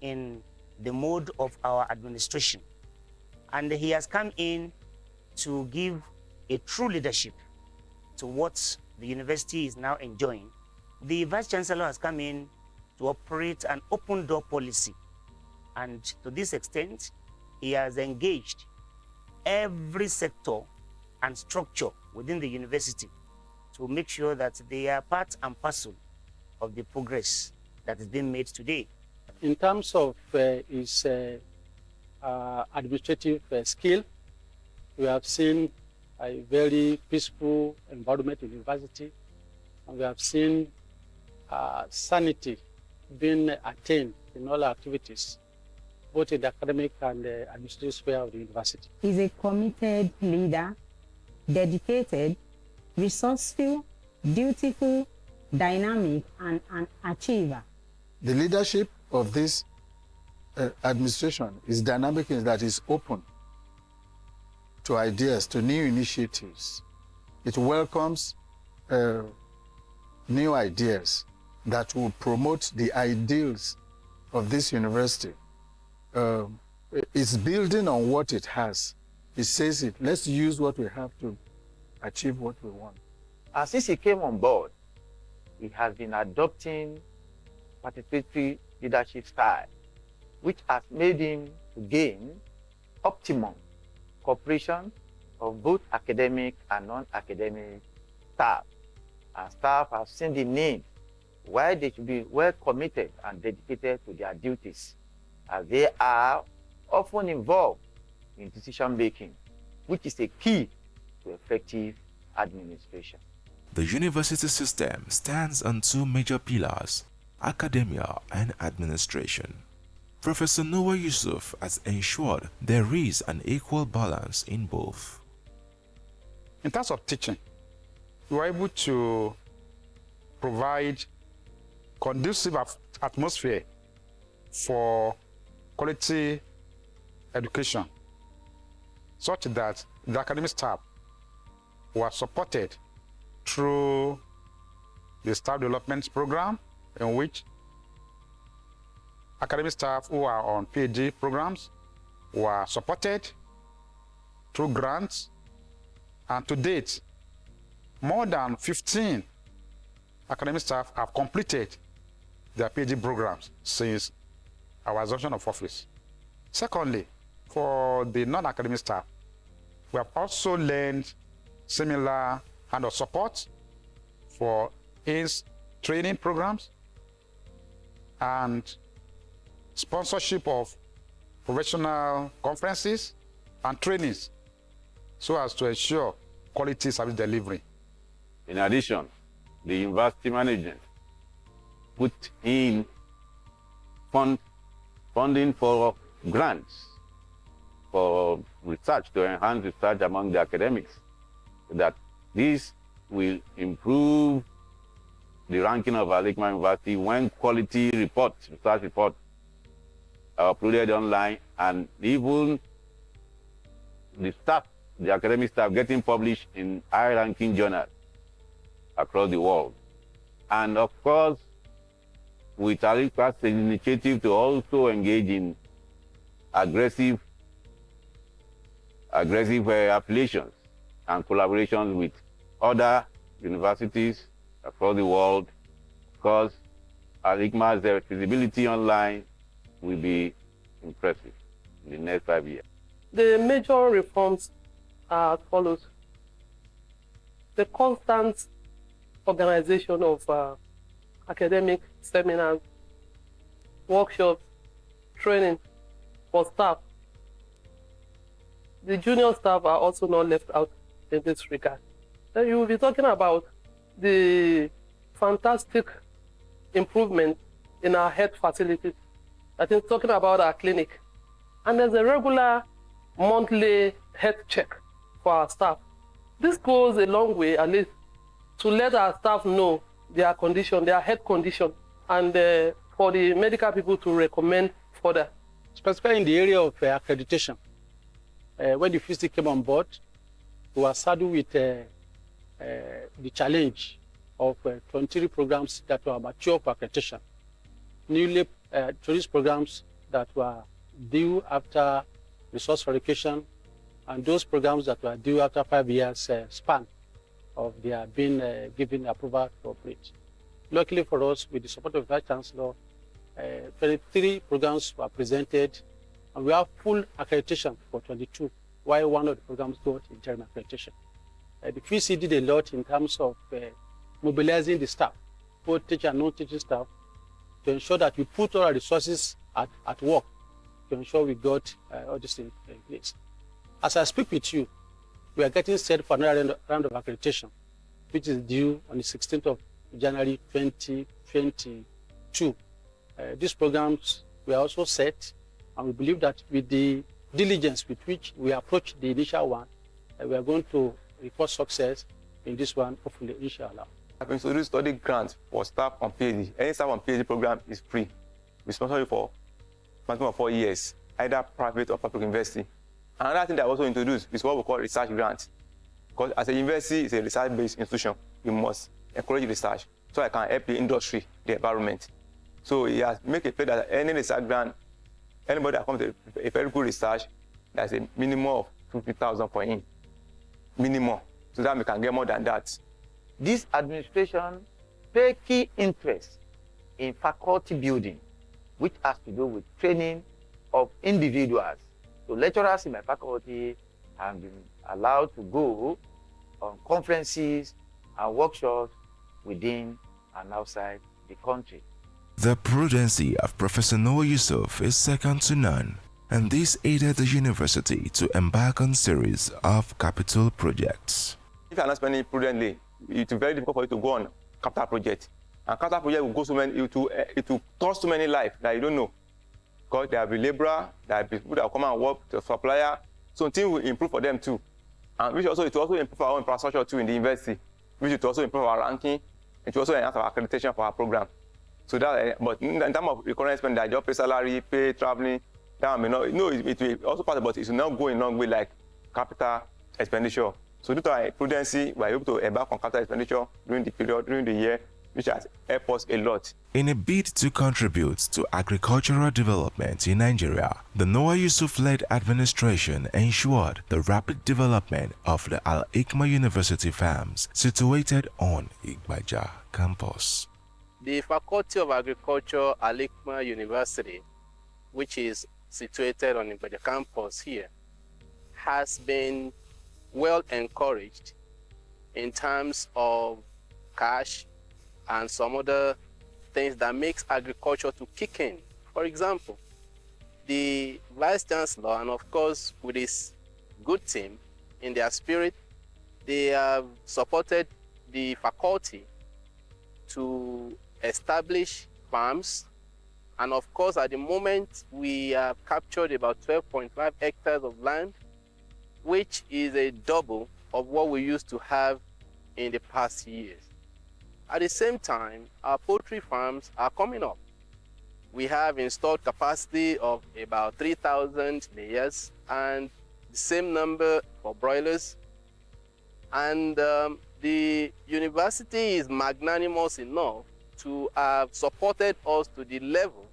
in the mode of our administration. And he has come in to give a true leadership to what the university is now enjoying. The Vice Chancellor has come in to operate an open door policy. And to this extent, he has engaged every sector and structure within the university to make sure that they are part and parcel of the progress that is being made today. In terms of his administrative skill, we have seen a very peaceful environment in university, and we have seen sanity being attained in all activities, both in the academic and the administrative sphere of the university. He's a committed leader, dedicated, resourceful, dutiful, dynamic, and an achiever. The leadership of this administration is dynamic in that it's open to ideas, to new initiatives. It welcomes new ideas that will promote the ideals of this university. It's building on what it has. It says it, let's use what we have to achieve what we want. Since he came on board, he has been adopting participatory leadership style, which has made him to gain optimum cooperation of both academic and non-academic staff. And staff have seen the need why they should be well committed and dedicated to their duties, as they are often involved in decision making, which is a key to effective administration. The university system stands on two major pillars: academia and administration. Professor Noah Yusuf has ensured there is an equal balance in both. In terms of teaching, we were able to provide conducive atmosphere for quality education, such that the academic staff were supported through the staff development program, in which academic staff who are on PhD programs were supported through grants. And to date, more than 15 academic staff have completed their PhD programs since our assumption of office. Secondly, for the non-academic staff, we have also learned similar kind of support for AIMS training programs and sponsorship of professional conferences and trainings, so as to ensure quality service delivery. In addition, the university management put in funding for grants for research, to enhance research among the academics, that this will improve the ranking of Al-Hikmah University when quality reports, research reports, are uploaded online, and even the staff, the academic staff, getting published in high-ranking journals across the world. And of course, with Al-Hikmah's initiative to also engage in aggressive affiliations and collaborations with other universities across the world, because Al-Hikmah's visibility online will be impressive in the next 5 years. The major reforms are as follows. The constant organization of academic seminars, workshops, training for staff. The junior staff are also not left out in this regard. Then you will be talking about the fantastic improvement in our health facilities. I think talking about our clinic. And there's a regular monthly health check for our staff. This goes a long way, at least, to let our staff know their condition, their health condition, and for the medical people to recommend further. Specifically in the area of accreditation, when the university came on board, we were saddled with the challenge of 23 programs that were mature for accreditation. Newly introduced programs that were due after resource verification, and those programs that were due after 5 years span of their being given approval to operate. Luckily for us, with the support of the Vice Chancellor, 23 programs were presented, and we have full accreditation for 22, while one of the programs got interim accreditation. The QC did a lot in terms of mobilizing the staff, both teaching and non-teaching staff, to ensure that we put all our resources at work to ensure we got all these things in place. As I speak with you, we are getting set for another round of accreditation, which is due on the 16th of January 2022. These programs were also set, and we believe that with the diligence with which we approach the initial one, we are going to report success in this one, hopefully, inshallah. I've introduced study grants for staff on PhD. Any staff on PhD program is free. We sponsor you for maximum of 4 years, either private or public university. Another thing that I also introduced is what we call research grants. Because as a university, it's a research-based institution, we must encourage research so I can help the industry, the environment. So he has made a play that any research grant, anybody that comes to a very good research, there's a minimum of 50,000 for him. Minimum. So that we can get more than that. This administration pay key interest in faculty building, which has to do with training of individuals. So lecturers in my faculty have been allowed to go on conferences and workshops within and outside the country. The prudency of Professor Noah Yusuf is second to none, and this aided the university to embark on a series of capital projects. If you are not spending prudently, it will be very difficult for you to go on capital project. And capital project will go so many, it will touch so many lives that you don't know. Because there will be laborer, there will be people that will come and work, the supplier, so things will improve for them too. And which also, it will also improve our own infrastructure too in the university, which will also improve our ranking, it will also enhance our accreditation for our program. So that, but in terms of recurrent spending, like job pay salary, pay, traveling, that may not, no, it will also part, but it will not go in a long way like capital expenditure. So due to our prudency, we are able to embark on capital expenditure during the period, during the year, which has helped us a lot. In a bid to contribute to agricultural development in Nigeria, the Noah Yusuf-led administration ensured the rapid development of the Al-Hikmah University farms situated on Igbaja campus. The Faculty of Agriculture, Al-Hikmah University, which is situated on Igbaja campus here, has been well encouraged in terms of cash and some other things that makes agriculture to kick in. For example, the Vice Chancellor, and of course with his good team, in their spirit, they have supported the faculty to establish farms. And of course, at the moment, we have captured about 12.5 hectares of land, which is a double of what we used to have in the past years. At the same time, our poultry farms are coming up. We have installed capacity of about 3,000 layers and the same number for broilers. And the university is magnanimous enough to have supported us to the level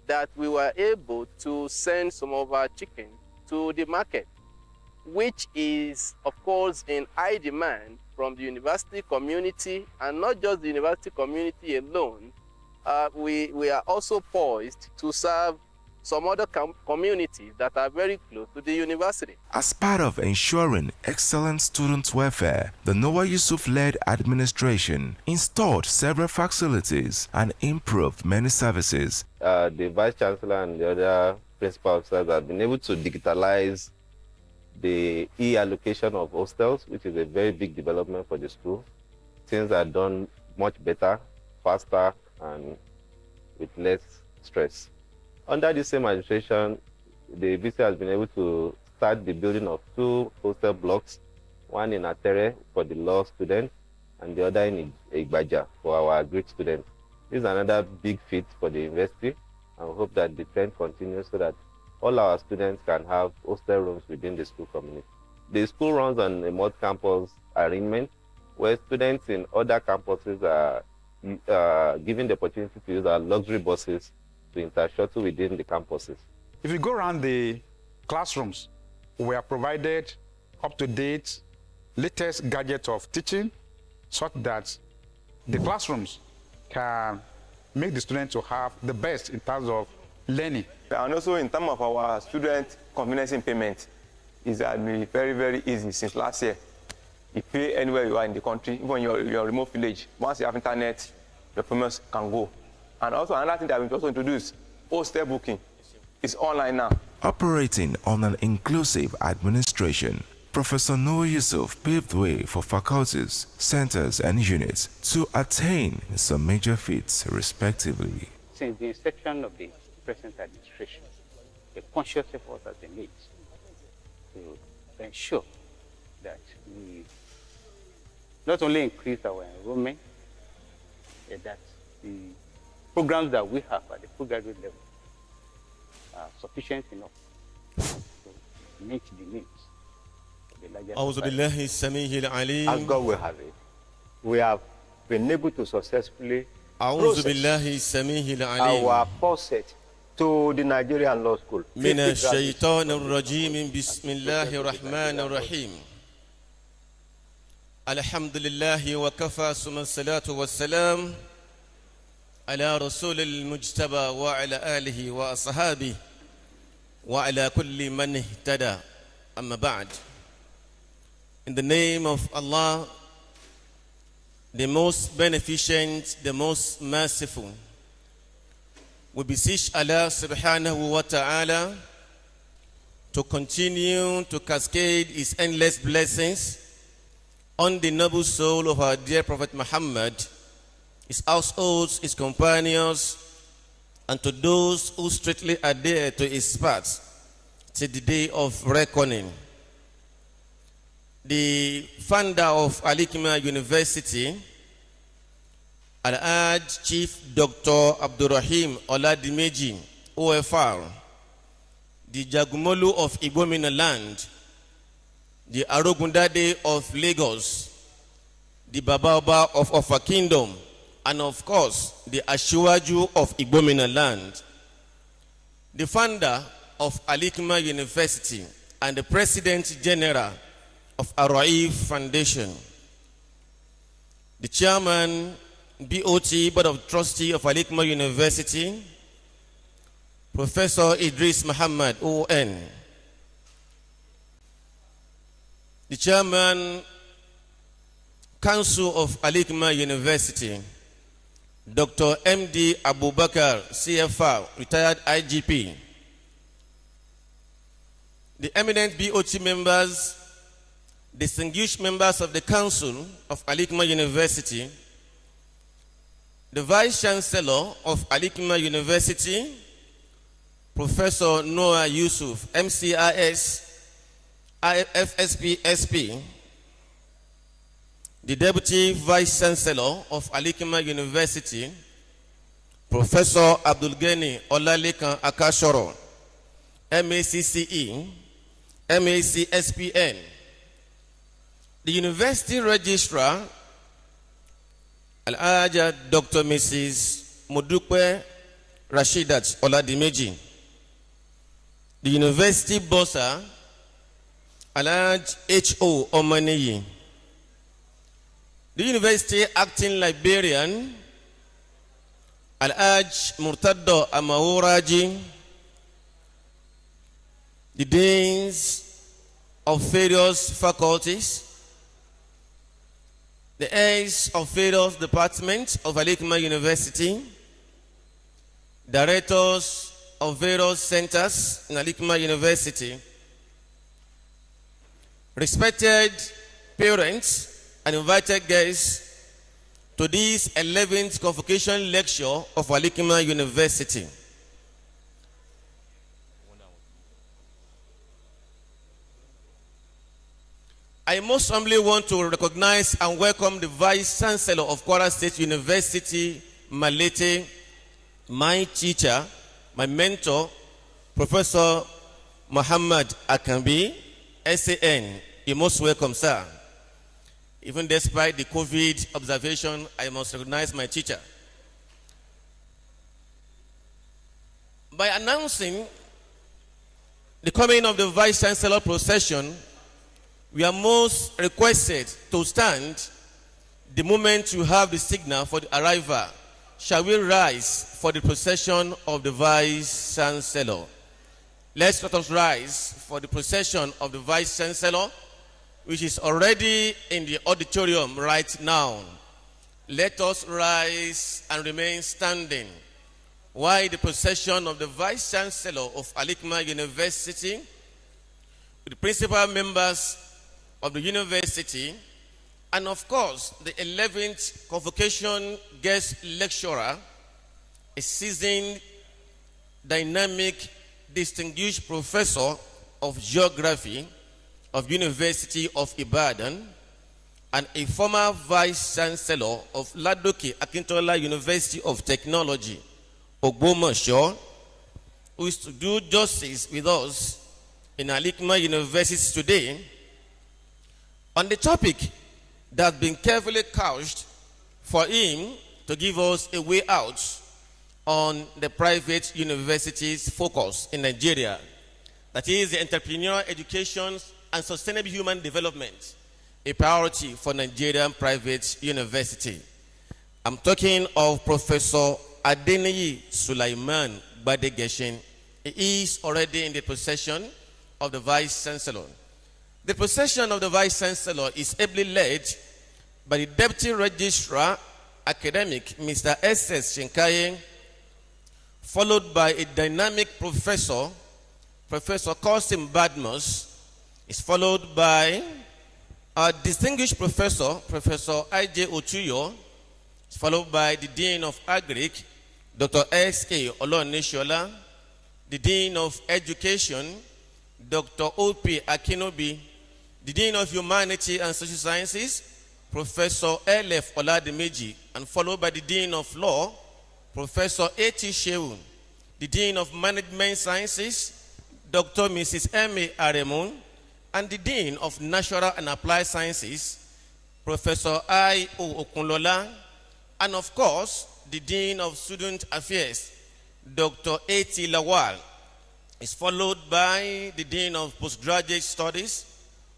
that we were able to send some of our chicken to the market, which is, of course, in high demand from the university community, and not just the university community alone. We are also poised to serve some other communities that are very close to the university. As part of ensuring excellent student welfare, the Noah Yusuf-led administration installed several facilities and improved many services. The Vice Chancellor and the other principal officers have been able to digitalize the e-allocation of hostels, which is a very big development for the school. Things are done much better, faster, and with less stress. Under the same administration, the VC has been able to start the building of 2 hostel blocks, one in Atere for the law students and the other in Igbaja for our Greek students. This is another big feat for the university, and we hope that the trend continues so that all our students can have hostel rooms within the school community. the school runs on a multi-campus arrangement where students in other campuses are given the opportunity to use our luxury buses to inter-shuttle within the campuses. If you go around the classrooms, we are provided up-to-date, latest gadgets of teaching such that the classrooms can make the students to have the best in terms of learning. And also in terms of our student convenience in payment, it's been very, very easy since last year. You pay anywhere you are in the country, even your remote village. Once you have internet, your payments can go. And also another thing that we've also introduced, hostel booking. It's online now. Operating on an inclusive administration, Professor Noor Yusuf paved the way for faculties, centers, and units to attain some major feats respectively. Since the inception of the present administration, a conscious effort has been made to ensure that we not only increase our enrollment, that the programs that we have at the postgraduate level are sufficient enough to meet the needs of the larger society. As God will have it, we have been able to successfully process our faucet to the Nigerian law school. من الشيطان الرجيم بسم الله الرحمن الرحيم الحمد لله وكفى ثم الصلاة والسلام على رسول المجتبى وعلى آله وأصحابه وعلى كل من اهتدى أما بعد. In the name of Allah, the most beneficent, the most merciful, we beseech Allah subhanahu wa ta'ala to continue to cascade his endless blessings on the noble soul of our dear Prophet Muhammad, his households, his companions, and to those who strictly adhere to his path till the day of reckoning. The founder of Al-Hikmah University, Al-Hajj Chief Dr. Abdurrahim Oladimeji, OFR, the Jagumolu of Igbomina land, the Arogundade of Lagos, the Babaoba of Ofa Kingdom, and of course, the Ashiwaju of Igbomina land, the founder of Al-Hikmah University and the President General of Ar-Raif Foundation, the Chairman BOT Board of Trustee of Al-Hikmah University, Professor Idris Muhammad ON, the Chairman Council of Al-Hikmah University, Dr. MD Abubakar CFR, retired IGP, the eminent BOT members, distinguished members of the Council of Al-Hikmah University, the Vice Chancellor of Al-Hikmah University, Professor Noor Yusuf, MCIS, IFSP, SP, the Deputy Vice Chancellor of Al-Hikmah University, Professor Abdul Ghani Olalekan Akashoro, MACCE, MACSPN, the University Registrar, Al-Hajja Dr. Mrs. Modukwe Rashidat Oladimeji, the University Bossa, Al-Hajj H.O. Omaniyi, the University Acting Librarian, Al-Hajj Murtado Amauraji, the Deans of various faculties, the heads of various departments of Al-Hikmah University, directors of various centers in Al-Hikmah University, respected parents and invited guests to this 11th Convocation Lecture of Al-Hikmah University. I most humbly want to recognize and welcome the Vice Chancellor of Kwara State University, Malete, my teacher, my mentor, Professor Muhammad Akambi, SAN, You're most welcome, sir. Even despite the COVID observation, I must recognize my teacher. By announcing the coming of the Vice Chancellor procession, we are most requested to stand the moment you have the signal for the arrival. Shall we rise for the procession of the Vice Chancellor? Let us rise for the procession of the Vice Chancellor, which is already in the auditorium right now. Let us rise and remain standing while the procession of the Vice Chancellor of Al-Hikmah University, with the principal members of the university, and of course the 11th Convocation guest lecturer, a seasoned, dynamic, distinguished professor of geography of University of Ibadan, and a former Vice Chancellor of Ladoke Akintola University of Technology, Ogbomoso, who is to do justice with us in Al-Hikmah University today on the topic that has been carefully couched for him to give us a way out on the private universities' focus in Nigeria. That is the entrepreneurial education and sustainable human development, a priority for Nigerian private university. I'm talking of Professor Adeniyi Sulaiman Badegeshin. He is already in the possession of the Vice Chancellor. The possession of the Vice Chancellor is ably led by the Deputy Registrar Academic, Mr. S.S. Shinkaye, followed by a dynamic professor, Professor Qasim Badmus, is followed by a distinguished professor, Professor I.J. Otuyo, is followed by the Dean of Agric, Dr. S.K. Olonishola, the Dean of Education, Dr. O.P. Akinobi, the Dean of Humanity and Social Sciences, Professor L.F. Oladimeji, and followed by the Dean of Law, Professor A.T. Shehu, the Dean of Management Sciences, Dr. Mrs. M.A. Aremun, and the Dean of Natural and Applied Sciences, Professor I.O. Okunlola, and of course, the Dean of Student Affairs, Dr. A.T. Lawal, is followed by the Dean of Postgraduate Studies,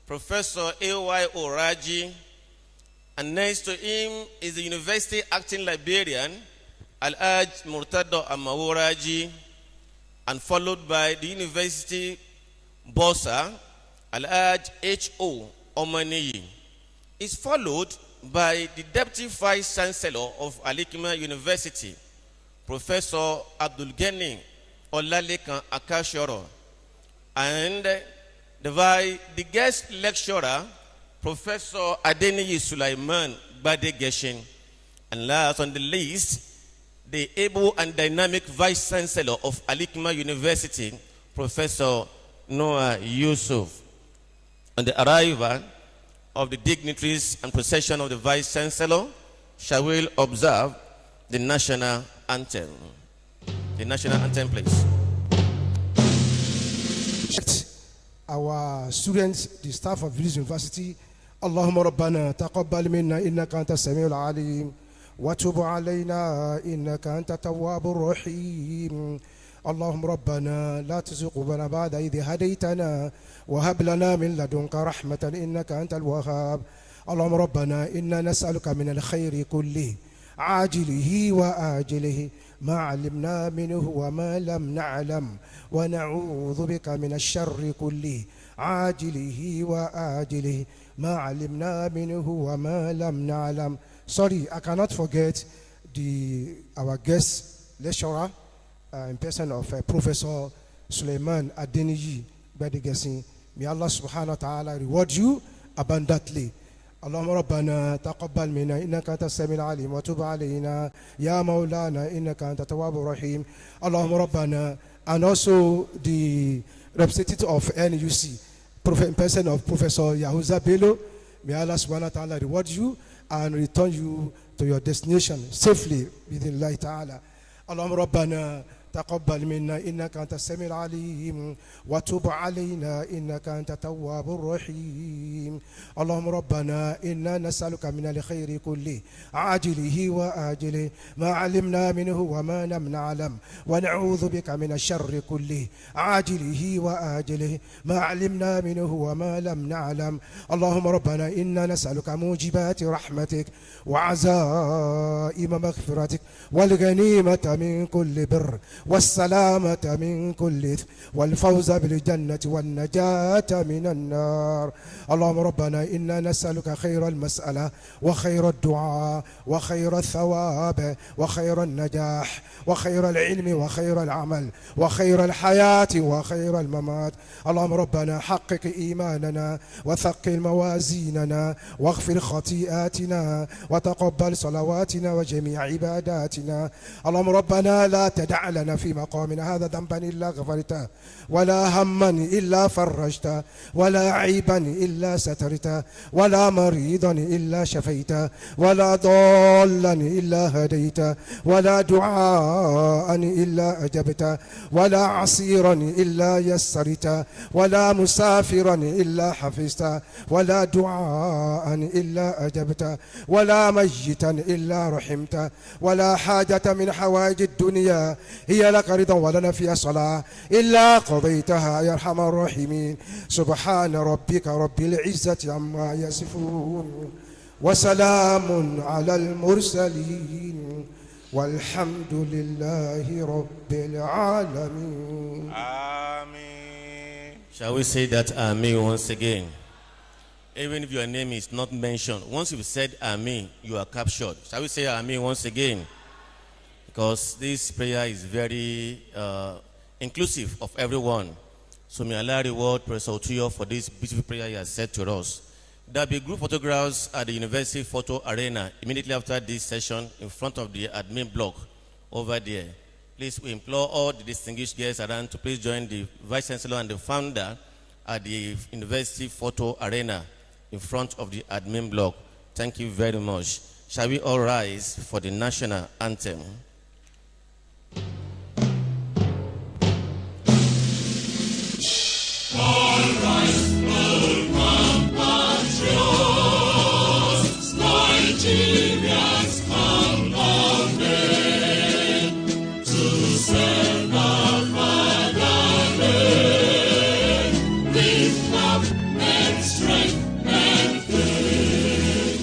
Professor A.Y. Oraji, and next to him is the University Acting Librarian, Al-Haj Murtado Amaworaji, and followed by the University Bossa, Al-Haj H.O. Omaniyi. Is followed by the Deputy Vice Chancellor of Al-Hikmah University, Professor Abdul Ghani Olalekan Akashoro, and the guest lecturer, Professor Adeniyi Sulaiman Badegeshin, and last on the list, the able and dynamic Vice Chancellor of Al-Hikmah University, Professor Noah Yusuf. On the arrival of the dignitaries and procession of the Vice Chancellor, shall we observe the national anthem. The national anthem, please. Our students, the staff of this university, Allahumma Rabbana taqabbal minna innaka anta samiul alim wa tub alayna innaka anta tawwabur rahim. اللهم ربنا لا تزغ قلوبنا بعد إذ هديتنا وهب لنا من لدنك رحمة إنك أنت الوهاب. اللهم ربنا إنا نسألك من الخير كله عاجله وآجله ما علمنا منه وما لم نعلم ونعوذ بك من الشر كله عاجله وآجله ما علمنا منه وما لم نعلم. Sorry, I cannot forget our guest lecturer in person of Professor Suleiman Adeniyi Badegeshin. May Allah subhanahu wa ta'ala reward you abundantly. Allahumma Rabbana taqabbal minna innaka anta samiul alim wa tub alayna ya maulana innaka anta tawwabur rahim. Allahumma Rabbana, and also the representative of NUC, in person of Professor Yahuza Bello. May Allah subhanahu wa ta'ala reward you and return you to your destination safely within Allah ta'ala. Allahumma Rabbana تقبل منا إنك أنت السميع العليم وتب علينا إنك أنت التواب الرحيم. اللهم ربنا إنا نسألك من الخير كله عاجله وآجله ما علمنا منه وما لم نعلم، ونعوذ بك من الشر كله عاجله وآجله ما علمنا منه وما لم نعلم. اللهم ربنا إنا نسألك موجبات رحمتك وعزائم مغفرتك والغنيمة من كل بر والسلامة من كل إثم والفوز بالجنة والنجاة من النار. اللهم ربنا إنا نسألك خير المسألة وخير الدعاء وخير الثواب وخير النجاح وخير العلم وخير العمل وخير الحياة وخير الممات. اللهم ربنا حقق إيماننا وثقل موازيننا واغفر خطيئاتنا وتقبل صلواتنا وجميع عباداتنا. اللهم ربنا لا تدع لنا في مقامنا هذا ذنبا إلا غفرته ولا هما إلا فرجته ولا عيبا إلا سترته ولا مريضا إلا شفيته ولا ضالا إلا هديته ولا دعاء إلا أجبته ولا عسيرا إلا يسرته ولا مسافرا إلا حفظته ولا دعاء إلا أجبته ولا ميتا إلا رحمته ولا حاجة من حوائج الدنيا هي لك رضا ولنا فيها صلاة إلا قضيتها يا أرحم الراحمين. سبحان ربك رب العزة عما يصفون وسلام على المرسلين والحمد لله رب العالمين. Amen. Shall we say that Amen once again? Even if your name is not mentioned, once you've said Amen, you are captured. Shall we say Amen once again? Because this prayer is very inclusive of everyone. So may Allah reward Professor Otuyo for this beautiful prayer he has said to us. There will be group photographs at the University Photo Arena immediately after this session in front of the admin block over there. Please, we implore all the distinguished guests around to please join the Vice Chancellor and the founder at the University Photo Arena in front of the admin block. Thank you very much. Shall we all rise for the national anthem? All rise, old compatriots, Nigerians come again to serve our fatherland with love and strength and faith.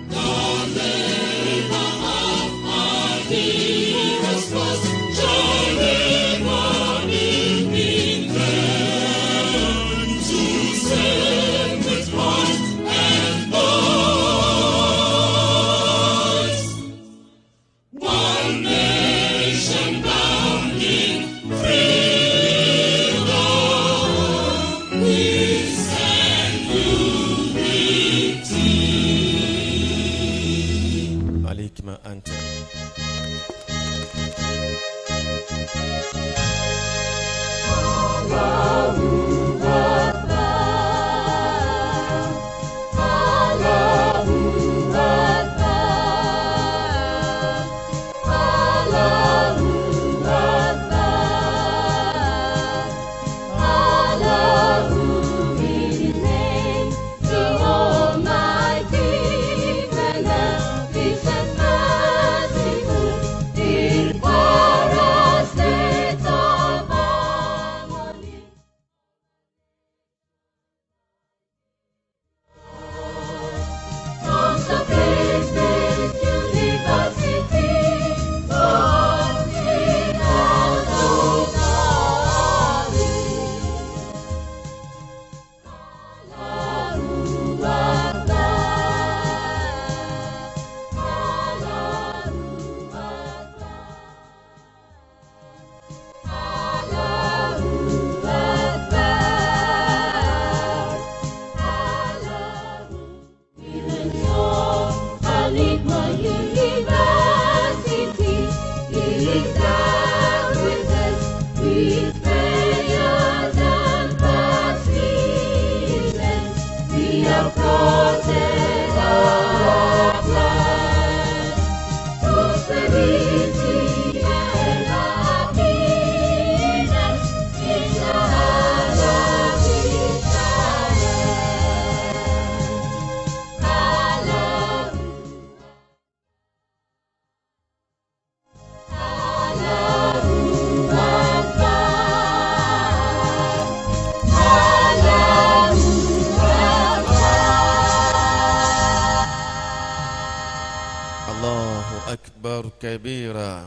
The labor of our heroes was journeyed on in vain to serve with heart and voice. One nation bound in freedom, peace and unity. Al-Hikmah anthem. Allahu Akbar, Allahu Akbar, Allahu Akbar, Allahu is His name, the Almighty, beneficent, Allahu Akbar Kabira.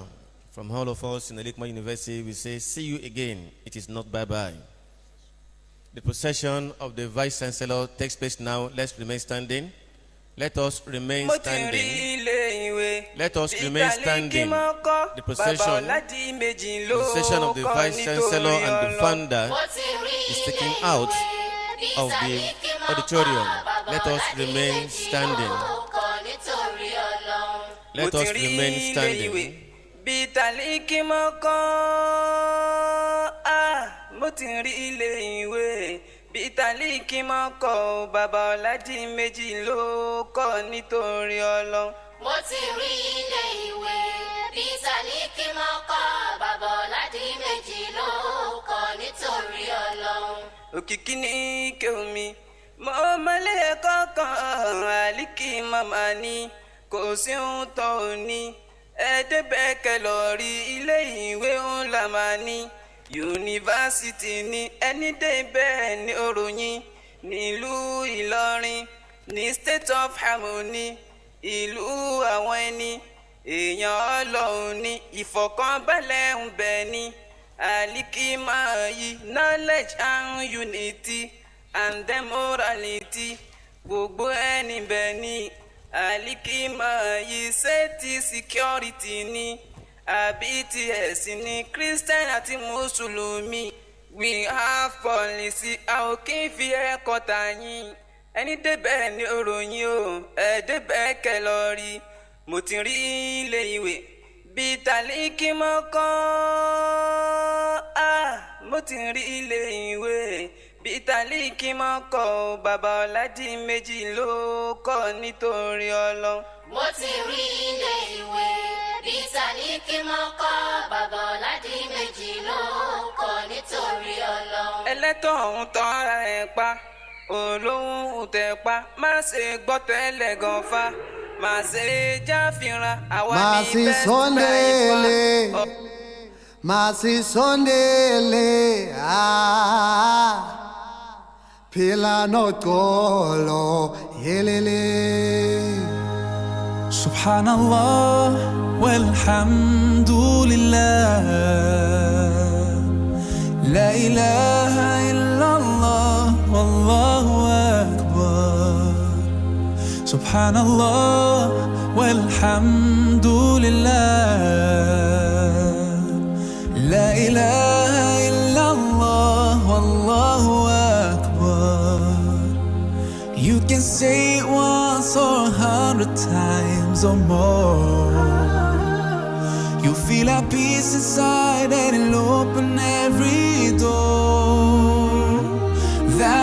From all of us in Al-Hikmah University, we say, see you again. It is not bye-bye. The procession of the Vice Chancellor takes place now. Let's remain standing. Let us remain standing. Let us remain standing. The procession of the Vice Chancellor and the founder is taken out of the auditorium. Let us remain standing. Let us remain standing. Bítalíkì mọ́kọ́ bàbá ọ̀làjì méjì ló kọ́ nítorí Ọlọ́run. Mo ti rí ilé ìwé Bítalíkì mọ́kọ́ bàbá ọ̀làjì méjì ló kọ́ nítorí Ọlọ́run. Òkìkí ní ike omi mo mọ́lé kọ́kàn àlíkì màmá ni kò sí ohun tó ní ẹ̀ẹ́dẹ́gbẹ̀kẹ́ lọ rí ilé ìwé ńlá màá ní. Yunifásitì ní ẹni dé bẹ́ẹ̀ ní òròyìn nílùú Ìlọrin ní State of Harmony ìlú àwọn ẹni èèyàn Ọlọ́run ní ìfọ̀kànbalẹ̀ ń bẹ ní Al-Hikmah yìí knowledge and unity and demorality gbogbo ẹni bẹ ní Al-Hikmah yìí safety security ní. Àbí ti ẹ̀sìn ní Christian àti Mùsùlùmí. We have policy, a ò kí ń fi ẹ̀kọ́ tà yín. Ẹni débẹ̀ ní òròyìn o, ẹ̀ débẹ̀ kẹ́ lọ rí. Mo ti rí ilé ìwé Bítalíkì mọ́kọ́. Mo ti rí ilé ìwé Bítalíkì mọ́kọ́. Bàbá ọ̀làjì méjì ló kọ́ nítorí Ọlọ́run. Mo ti rí ilé ìwé Bítalíkì mọ́kọ́ bàbá ọ̀làjì méjì ló kọ́ nítorí Ọlọ́run. Ẹlẹ́tọ̀ ọ̀hún tán ara ẹ̀ pa olóhùn tẹ̀ pa má ṣe gbọ́ tẹ́lẹ̀ gan fa má ṣe jáfìrán àwa ní best driver. Masisondele Pila no kolo yelele Subhanallah walhamdulillah La ilaha illallah wallahu akbar Subhanallah walhamdulillah La ilaha illallah wallahu akbar You can say it once or 100 times or more You feel a peace inside and it'll open every door